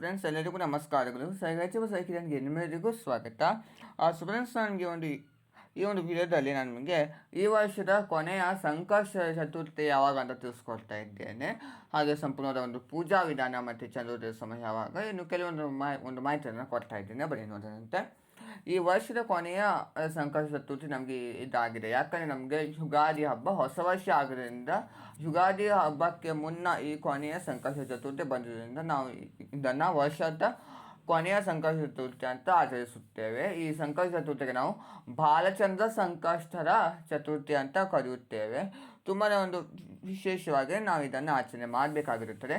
Friends ಎಲ್ಲರಿಗೂ ನಮಸ್ಕಾರಗಳು. ಸೈಕಿಗೆ ನಿಮ್ಮೆಲ್ಲರಿಗೂ ಸ್ವಾಗತ. ಫ್ರೆಂಡ್ಸ್, ನನಗೆ ಈ ಒಂದು ವಿಡಿಯೋದಲ್ಲಿ ನಾನು ನಿಮಗೆ ಈ ವರ್ಷದ ಕೊನೆಯ ಸಂಕಷ್ಟ ಚತುರ್ಥಿ ಯಾವಾಗ ಅಂತ ತಿಳಿಸ್ಕೊಡ್ತಾ ಇದ್ದೇನೆ. ಹಾಗೆ ಸಂಪೂರ್ಣವಾದ ಒಂದು ಪೂಜಾ ವಿಧಾನ ಮತ್ತು ಚಂದ್ರೋದಯ ಸಮಯ ಯಾವಾಗ, ಇನ್ನು ಕೆಲವೊಂದು ಮಾಹಿತಿಯನ್ನು ಕೊಡ್ತಾ ಇದ್ದೇನೆ. ಬರೀ ನೋಡೋದಂತೆ ಈ ವರ್ಷದ ಕೊನೆಯ ಸಂಕಷ್ಟ ಚತುರ್ಥಿ ನಮಗೆ ಇದಾಗಿದೆ. ಯಾಕಂದರೆ ನಮಗೆ ಯುಗಾದಿ ಹಬ್ಬ ಹೊಸ ವರ್ಷ ಆಗೋದ್ರಿಂದ ಯುಗಾದಿ ಹಬ್ಬಕ್ಕೆ ಮುನ್ನ ಈ ಕೊನೆಯ ಸಂಕಷ್ಟ ಚತುರ್ಥಿ ಬಂದಿದ್ದರಿಂದ ನಾವು ಇದನ್ನು ವರ್ಷದ ಕೊನೆಯ ಸಂಕಷ್ಟ ಚತುರ್ಥಿ ಅಂತ ಆಚರಿಸುತ್ತೇವೆ. ಈ ಸಂಕಷ್ಟ ಚತುರ್ಥಿಗೆ ನಾವು ಬಾಲಚಂದ್ರ ಸಂಕಷ್ಟರ ಚತುರ್ಥಿ ಅಂತ ಕರೆಯುತ್ತೇವೆ. ತುಂಬಾ ಒಂದು ವಿಶೇಷವಾಗಿ ನಾವು ಇದನ್ನು ಆಚರಣೆ ಮಾಡಬೇಕಾಗಿರುತ್ತದೆ.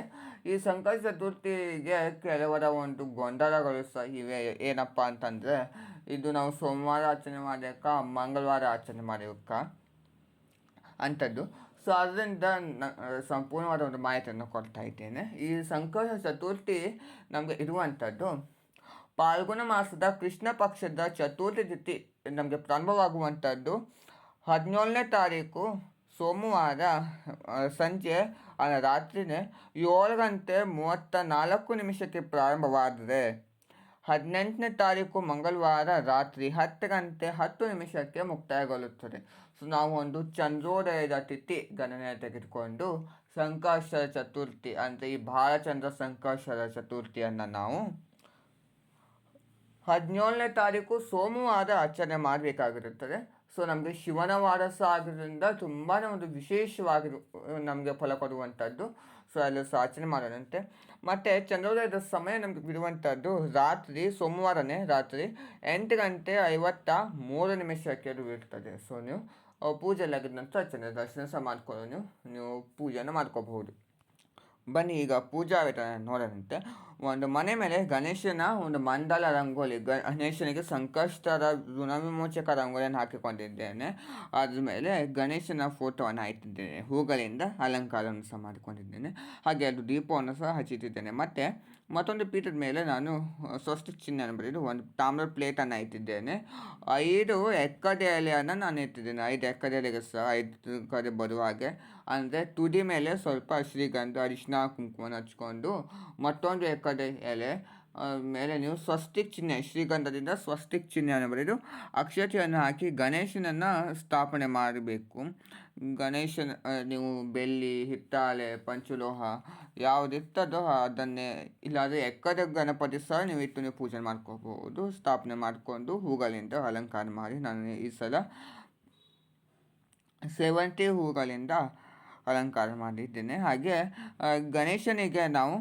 ಈ ಸಂಕಷ್ಟ ಚತುರ್ಥಿಗೆ ಕೆಲವರ ಒಂದು ಗೊಂದಲಗಳು ಸಹ ಇವೆ. ಏನಪ್ಪ ಅಂತಂದರೆ, ಇದು ನಾವು ಸೋಮವಾರ ಆಚರಣೆ ಮಾಡಬೇಕಾ, ಮಂಗಳವಾರ ಆಚರಣೆ ಮಾಡಬೇಕಾ ಅಂಥದ್ದು. ಸೊ ಅದರಿಂದ ಸಂಪೂರ್ಣವಾದ ಒಂದು ಮಾಹಿತಿಯನ್ನು ಕೊಡ್ತಾ ಇದ್ದೇನೆ. ಈ ಸಂಕಷ್ಟ ಚತುರ್ಥಿ ನಮಗೆ ಇರುವಂಥದ್ದು ಫಾಲ್ಗುಣ ಮಾಸದ ಕೃಷ್ಣ ಪಕ್ಷದ ಚತುರ್ಥಿ ತಿಥಿ ನಮಗೆ ಪ್ರಾರಂಭವಾಗುವಂಥದ್ದು 17ನೇ ತಾರೀಕು ಸೋಮವಾರ ಸಂಜೆ ರಾತ್ರಿನೇ 7:34 ಪ್ರಾರಂಭವಾದರೆ 18ನೇ ತಾರೀಕು ಮಂಗಳವಾರ ರಾತ್ರಿ 10:10 ಮುಕ್ತಾಯಗೊಳ್ಳುತ್ತದೆ. ಸೊ ನಾವು ಒಂದು ಚಂದ್ರೋದಯದ ತಿಥಿ ಗಣನೆ ತೆಗೆದುಕೊಂಡು ಸಂಕಷ್ಟ ಚತುರ್ಥಿ ಅಂದರೆ ಈ ಬಾಲಚಂದ್ರ ಸಂಕಷ್ಟದ ಚತುರ್ಥಿಯನ್ನು ನಾವು 17ನೇ ತಾರೀಕು ಸೋಮವಾರ ಆಚರಣೆ ಮಾಡಬೇಕಾಗಿರುತ್ತದೆ. ಸೊ ನಮಗೆ ಶಿವನ ವಾರ ಸಹ ಆಗೋದ್ರಿಂದ ತುಂಬಾ ಒಂದು ವಿಶೇಷವಾಗಿ ನಮಗೆ ಫಲ ಕೊಡುವಂಥದ್ದು. ಸೊ ಅಲ್ಲಿ ಸಹ ಆಚರಣೆ ಮಾಡೋದಂತೆ. ಮತ್ತು ಚಂದ್ರೋದಯದ ಸಮಯ ನಮಗೆ ಬಿಡುವಂಥದ್ದು ರಾತ್ರಿ ಸೋಮವಾರನೇ ರಾತ್ರಿ 8:53 ಅದು ಇರ್ತದೆ. ಸೊ ನೀವು ಪೂಜೆ ಎಲ್ಲ ಆಗಿದ ನಂತರ ಆಚರಣೆ ದರ್ಶನ ಸಹ ಮಾಡ್ಕೊಂಡು ನೀವು ಪೂಜೆಯನ್ನು ಮಾಡ್ಕೋಬಹುದು. ಬನ್ನಿ ಈಗ ಪೂಜಾ ವಿಧಾನ ನೋಡೋದಂತೆ. ಒಂದು ಮನೆ ಮೇಲೆ ಗಣೇಶನ ಒಂದು ಮಂಡಲ ರಂಗೋಲಿ, ಗಣೇಶನಿಗೆ ಸಂಕಷ್ಟದ ಋಣವಿಮೋಚಕ ರಂಗೋಲಿಯನ್ನು ಹಾಕಿಕೊಂಡಿದ್ದೇನೆ. ಅದ್ರ ಮೇಲೆ ಗಣೇಶನ ಫೋಟೋವನ್ನು ಹಾಕಿದ್ದೇನೆ. ಹೂಗಳಿಂದ ಅಲಂಕಾರವನ್ನು ಸಹ ಮಾಡಿಕೊಂಡಿದ್ದೇನೆ. ಹಾಗೆ ಅದು ದೀಪವನ್ನು ಸಹ ಹಚ್ಚುತ್ತಿದ್ದೇನೆ. ಮತ್ತು ಮತ್ತೊಂದು ಪೀಠದ ಮೇಲೆ ನಾನು ಸ್ವಸ್ತಿಕ್ ಚಿಹ್ನೆಯನ್ನು ಬರೆದು ಒಂದು ತಾಮ್ರ ಪ್ಲೇಟನ್ನು ಇಟ್ಟಿದ್ದೇನೆ. 5 ಎಕ್ಕದ ಎಲೆಯನ್ನು ನಾನು ಇಟ್ಟಿದ್ದೇನೆ. 5 ಎಕ್ಕದ ಎಲೆಗೆ ಸಹ 5 ಕಡೆ ಬರುವ ಹಾಗೆ, ಅಂದರೆ ತುದಿ ಮೇಲೆ ಸ್ವಲ್ಪ ಶ್ರೀಗಂಧ ಅರಿಶಿನ ಕುಂಕುಮವನ್ನು ಹಚ್ಕೊಂಡು ಮತ್ತೊಂದು ಎಕ್ಕದ ಎಲೆ ಮೇಲೆ ನೀವು ಸ್ವಸ್ತಿಕ್ ಚಿಹ್ನೆ, ಶ್ರೀಗಂಧದಿಂದ ಸ್ವಸ್ತಿಕ್ ಚಿಹ್ನೆಯನ್ನು ಬರೆದು ಅಕ್ಷತೆಯನ್ನು ಹಾಕಿ ಗಣೇಶನನ್ನು ಸ್ಥಾಪನೆ ಮಾಡಬೇಕು. ಗಣೇಶನ ನೀವು ಬೆಳ್ಳಿ, ಹಿತ್ತಾಳೆ, ಪಂಚಲೋಹ ಯಾವುದಿರ್ತದೋ ಅದನ್ನೇ, ಇಲ್ಲಾಂದರೆ ಎಕ್ಕದ ಗಣಪತಿ ಸಹ ನೀವು ಇಟ್ಟು ನೀವು ಪೂಜೆ ಮಾಡ್ಕೋಬಹುದು. ಸ್ಥಾಪನೆ ಮಾಡಿಕೊಂಡು ಹೂಗಳಿಂದ ಅಲಂಕಾರ ಮಾಡಿ, ನಾನು ಈ ಸಲ ಸೇವಂತಿ ಹೂಗಳಿಂದ ಅಲಂಕಾರ ಮಾಡಿದ್ದೇನೆ. ಹಾಗೆ ಗಣೇಶನಿಗೆ ನಾವು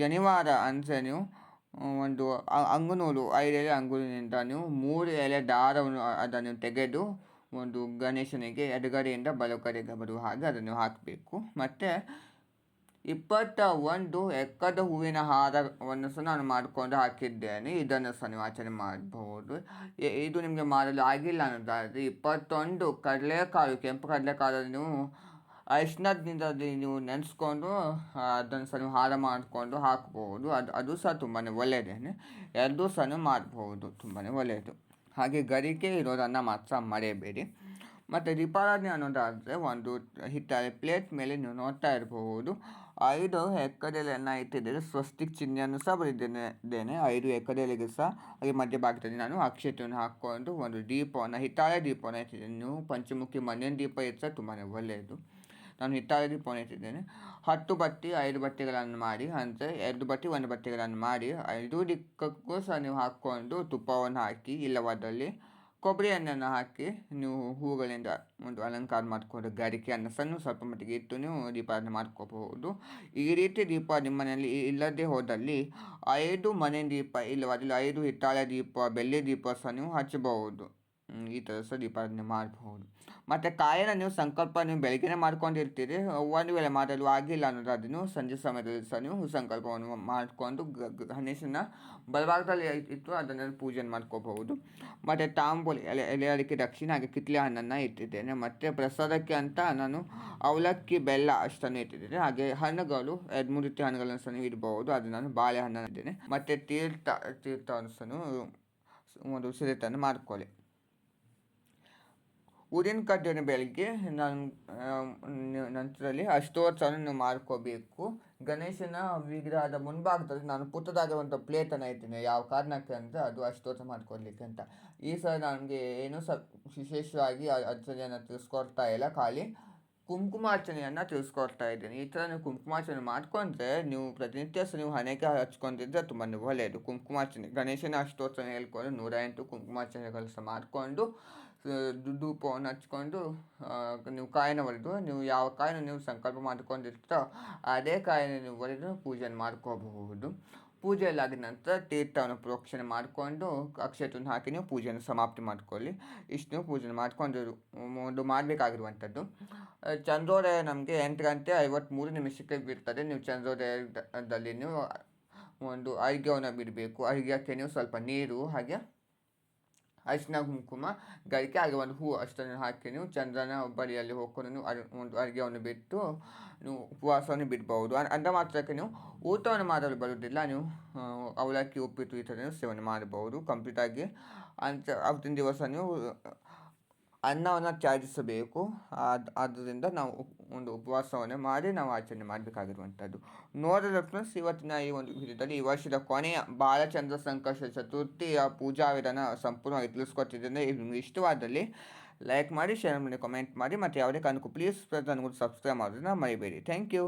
ಜನಿವಾರ ಅಂದರೆ ನೀವು ಒಂದು ಅಂಗುನೂಲು 5 ಎಲೆ ಅಂಗುಲಿನಿಂದ ನೀವು 3 ಎಲೆ ದಾರವನ್ನು ಅದನ್ನು ತೆಗೆದು ಒಂದು ಗಣೇಶನಿಗೆ ಎಡಗಡೆಯಿಂದ ಬಲಗಡೆಗೆ ಬರುವ ಹಾಗೆ ಅದನ್ನು ಹಾಕಬೇಕು. ಮತ್ತು 21 ಎಕ್ಕದ ಹೂವಿನ ಹಾರವನ್ನು ಸಹ ನಾನು ಮಾಡಿಕೊಂಡು ಹಾಕಿದ್ದೇನೆ. ಇದನ್ನು ಸಹ ನೀವು ಆಚರಣೆ ಮಾಡಬಹುದು. ಇದು ನಿಮಗೆ ಮಾಡಲು ಆಗಿಲ್ಲ ಅನ್ನೋದಾದರೆ 21 ಕಡಲೆಕಾಳು, ಕೆಂಪು ಕಡಲೆಕಾಳನ್ನು ನೀವು ಅರಿಶಿನದಿಂದ ನೀವು ನೆನೆಸ್ಕೊಂಡು ಅದನ್ನು ಸಹ ನೀವು ಹಾರ ಮಾಡಿಕೊಂಡು ಹಾಕ್ಬೋದು. ಅದು ಸಹ ತುಂಬಾ ಒಳ್ಳೆಯದೇನೆ. ಎರಡೂ ಸಹ ಮಾಡಬಹುದು, ತುಂಬಾ ಒಳ್ಳೆಯದು. ಹಾಗೆ ಗರಿಕೆ ಇರೋದನ್ನು ಮಾತ್ರ ಮರೆಯಬೇಡಿ. ಮತ್ತು ದೀಪಾರಾಧನೆ ಅನ್ನೋದಾದರೆ ಒಂದು ಹಿತ್ತಾಳೆ ಪ್ಲೇಟ್ ಮೇಲೆ ನೀವು ನೋಡ್ತಾ ಇರಬಹುದು 5 ಎಕ್ಕದೆಲೆಯನ್ನು ಇಟ್ಟಿದ್ದೇನೆ. ಸ್ವಸ್ತಿಕ್ ಚಿಹ್ನೆಯನ್ನು ಸಹ ಬರೆದಿದ್ದೇನೆ 5 ಎಕ್ಕದೆಲೆಗೆ ಸಹ. ಹಾಗೆ ಮಧ್ಯಭಾಗದಲ್ಲಿ ನಾನು ಅಕ್ಷತೆಯನ್ನು ಹಾಕ್ಕೊಂಡು ಒಂದು ದೀಪವನ್ನು, ಹಿತ್ತಾಳೆ ದೀಪವನ್ನು ಇಟ್ಟಿದ್ದೇನೆ. ನೀವು ಪಂಚಮುಖಿ ಮಣ್ಣಿನ ದೀಪ ಇಟ್ಟರೆ ತುಂಬಾ ಒಳ್ಳೆಯದು. ನಾನು ಹಿತ್ತಾಳೆ ದೀಪವನ್ನು ಇಟ್ಟಿದ್ದೇನೆ. 10 ಬತ್ತಿ 5 ಬತ್ತಿಗಳನ್ನು ಮಾಡಿ, ಅಂದರೆ 2 ಬತ್ತಿ 1 ಬತ್ತಿಗಳನ್ನು ಮಾಡಿ 5 ದಿಕ್ಕಕ್ಕೂ ಸಹ ನೀವು ಹಾಕ್ಕೊಂಡು ತುಪ್ಪವನ್ನು ಹಾಕಿ, ಇಲ್ಲವಾದಲ್ಲಿ ಕೊಬ್ಬರಿ ಎಣ್ಣೆಯನ್ನು ಹಾಕಿ ನೀವು ಹೂಗಳಿಂದ ಒಂದು ಅಲಂಕಾರ ಮಾಡಿಕೊಂಡು ಗರಿಕೆಯನ್ನು ಸಹ ಸ್ವಲ್ಪ ಮಟ್ಟಿಗೆ ಇಟ್ಟು ನೀವು ದೀಪಾರಾಧನೆ ಮಾಡ್ಕೋಬಹುದು. ಈ ರೀತಿ ದೀಪ ನಿಮ್ಮ ಮನೆಯಲ್ಲಿ ಇಲ್ಲದೆ ಹೋದಲ್ಲಿ 5 ಮನೆ ದೀಪ, ಇಲ್ಲವಾದಲ್ಲಿ 5 ಹಿತ್ತಾಳೆ ದೀಪ, ಬೆಳ್ಳಿ ದೀಪ ಸಹ ನೀವು ಹಚ್ಚಬಹುದು. ಈ ಥರ ಸಹ ದೀಪಾರಾಧನೆ ಮಾಡಬಹುದು. ಮತ್ತು ಕಾಯನ್ನು ನೀವು ಸಂಕಲ್ಪ ನೀವು ಬೆಳಗ್ಗೆನೇ ಮಾಡ್ಕೊಂಡಿರ್ತೀರಿ, ಒಂದು ವೇಳೆ ಮಾಡಲು ಆಗಿಲ್ಲ ಅನ್ನೋದಾದ್ರೆ ನೀವು ಸಂಜೆ ಸಮಯದಲ್ಲಿ ಸಹ ನೀವು ಸಂಕಲ್ಪವನ್ನು ಮಾಡಿಕೊಂಡು ಗಣೇಶನ ಬಲಭಾಗದಲ್ಲಿ ಇಟ್ಟು ಅದನ್ನು ಪೂಜೆ ಮಾಡ್ಕೋಬಹುದು. ಮತ್ತು ತಾಂಬೂಲ ಎಲೆ ಅಡಿಕೆ ದಕ್ಷಿಣ ಹಾಗೆ ಕಿತ್ಲೆ ಹಣ್ಣನ್ನು ಇಟ್ಟಿದ್ದೇನೆ. ಮತ್ತು ಪ್ರಸಾದಕ್ಕೆ ಅಂತ ನಾನು ಅವಲಕ್ಕಿ, ಬೆಲ್ಲ ಅಷ್ಟನ್ನು ಇಟ್ಟಿದ್ದೇನೆ. ಹಾಗೆ ಹಣ್ಣುಗಳು 2-3 ರೀತಿ ಹಣ್ಣುಗಳನ್ನು ಸಹ ನೀವು ಇಡಬಹುದು. ಅದು ನಾನು ಬಾಳೆಹಣ್ಣನ್ನು ಇದ್ದೇನೆ. ಮತ್ತು ತೀರ್ಥವನ್ನು ಸಹ ಒಂದು ಸಿರಿತನ್ನು ಮಾಡ್ಕೊಳ್ಳಿ. ಊದಿನ ಕಡ್ಡಿಯನ್ನು ಬೆಳಗ್ಗೆ ನಾನು ನಂತರದಲ್ಲಿ ಅಷ್ಟೋತ್ಸವನ ನೀವು ಮಾಡ್ಕೋಬೇಕು. ಗಣೇಶನ ವಿಗ್ರಹದ ಮುಂಭಾಗದಲ್ಲಿ ನಾನು ಪುಟ್ಟದಾದ ಒಂದು ಪ್ಲೇಟನ್ನು ಇದ್ದೀನಿ, ಯಾವ ಕಾರಣಕ್ಕೆ ಅಂದರೆ ಅದು ಅಷ್ಟೋತ್ಸವ ಮಾಡ್ಕೊಡ್ಲಿಕ್ಕೆ ಅಂತ. ಈ ಸಲ ನನಗೆ ಏನೂ ವಿಶೇಷವಾಗಿ ಅರ್ಚನೆಯನ್ನು ತಿಳಿಸ್ಕೊಡ್ತಾ ಇಲ್ಲ, ಖಾಲಿ ಕುಂಕುಮಾರ್ಚನೆಯನ್ನು ತಿಳಿಸ್ಕೊಡ್ತಾ ಇದ್ದೀನಿ. ಈ ಥರ ನೀವು ಕುಂಕುಮಾರ್ಚನೆ ಮಾಡ್ಕೊಂಡ್ರೆ ನೀವು ಪ್ರತಿನಿತ್ಯ ಸಹ ನೀವು ಹಣೆಗೆ ಹಚ್ಕೊಂಡಿದ್ರೆ ತುಂಬ ಒಳ್ಳೆಯದು. ಕುಂಕುಮಾರ್ಚನೆ ಗಣೇಶನ ಅಷ್ಟೋತ್ಸವ ಹೇಳ್ಕೊಂಡು 108 ಕುಂಕುಮಾರ್ಚನೆಗಳು ಸಹ ಮಾಡಿಕೊಂಡು ಧೂಪವನ್ನು ಹಚ್ಕೊಂಡು ನೀವು ಕಾಯಿನ ಒಡೆದು, ನೀವು ಯಾವ ಕಾಯಿನ ನೀವು ಸಂಕಲ್ಪ ಮಾಡ್ಕೊಂಡಿರ್ತೀರೋ ಅದೇ ಕಾಯಿನ ನೀವು ಒಡೆದು ಪೂಜೆಯನ್ನು ಮಾಡ್ಕೋಬಹುದು. ಪೂಜೆಯಲ್ಲಿ ಆಗಿದ ನಂತರ ತೀರ್ಥವನ್ನು ಪ್ರೋಕ್ಷಣೆ ಮಾಡಿಕೊಂಡು ಅಕ್ಷತೆಯನ್ನು ಹಾಕಿ ನೀವು ಪೂಜೆಯನ್ನು ಸಮಾಪ್ತಿ ಮಾಡಿಕೊಳ್ಳಿ. ಇಷ್ಟು ನೀವು ಪೂಜೆ ಮಾಡಿಕೊಂಡು ಒಂದು ಮಾಡಬೇಕಾಗಿರುವಂಥದ್ದು. ಚಂದ್ರೋದಯ ನಮಗೆ 8:53 ಬಿಡ್ತದೆ. ನೀವು ಚಂದ್ರೋದಯದಲ್ಲಿ ನೀವು ಒಂದು ಅರ್ಘ್ಯವನ್ನು ಬಿಡಬೇಕು. ಅರ್ಘ್ಯಕ್ಕೆ ನೀವು ಸ್ವಲ್ಪ ನೀರು ಹಾಗೆ ಅರಿಶಿನ ಕುಂಕುಮ ಗರಿಕೆ ಹಾಗೆ ಒಂದು ಹೂವು ಅಷ್ಟನ್ನು ಹಾಕಿ ನೀವು ಚಂದ್ರನ ಬಳಿಯಲ್ಲಿ ಹೋಗ್ಕೊಂಡು ನೀವು ಒಂದು ಅರ್ಘ್ಯವನ್ನು ಬಿಟ್ಟು ನೀವು ಉಪವಾಸವನ್ನು ಬಿಡ್ಬೋದು. ಅಂದ ಮಾತ್ರಕ್ಕೆ ನೀವು ಊಟವನ್ನು ಮಾಡಲು ಬರುವುದಿಲ್ಲ, ನೀವು ಅವಲಕ್ಕಿ ಉಪ್ಪಿಟ್ಟು ಈ ಥರ ನೀವು ಸೇವನೆ ಮಾಡಬಹುದು ಕಂಪ್ಲೀಟಾಗಿ. ಅವತ್ತಿನ ದಿವಸ ನೀವು ಅನ್ನವನ್ನು ತ್ಯಾಜಿಸಬೇಕು. ಆದ್ದರಿಂದ ನಾವು ಒಂದು ಉಪವಾಸವನ್ನು ಮಾಡಿ ನಾವು ಆಚರಣೆ ಮಾಡಬೇಕಾಗಿರುವಂಥದ್ದು. ನೋಡಿದ ಫ್ರೆಂಡ್ಸ್, ಇವತ್ತಿನ ಈ ಒಂದು ವಿಡಿಯೋದಲ್ಲಿ ಈ ವರ್ಷದ ಕೊನೆಯ ಬಾಲಚಂದ್ರ ಸಂಕಷ್ಟ ಚತುರ್ಥಿಯ ಪೂಜಾ ವಿಧಾನ ಸಂಪೂರ್ಣವಾಗಿ ತಿಳಿಸ್ಕೊಟ್ಟಿದ್ದೇನೆ. ಇದು ನಿಮಗೆ ಇಷ್ಟವಾದಲ್ಲಿ ಲೈಕ್ ಮಾಡಿ, ಶೇರ್ ಮಾಡಿ, ಕಮೆಂಟ್ ಮಾಡಿ, ಮತ್ತು ಯಾವುದೇ ಕಾರಣಕ್ಕೂ ಪ್ಲೀಸ್ ನನಗೂ ಸಬ್ಸ್ಕ್ರೈಬ್ ಮಾಡೋದನ್ನ ಮರಿಬೇಡಿ. Thank you.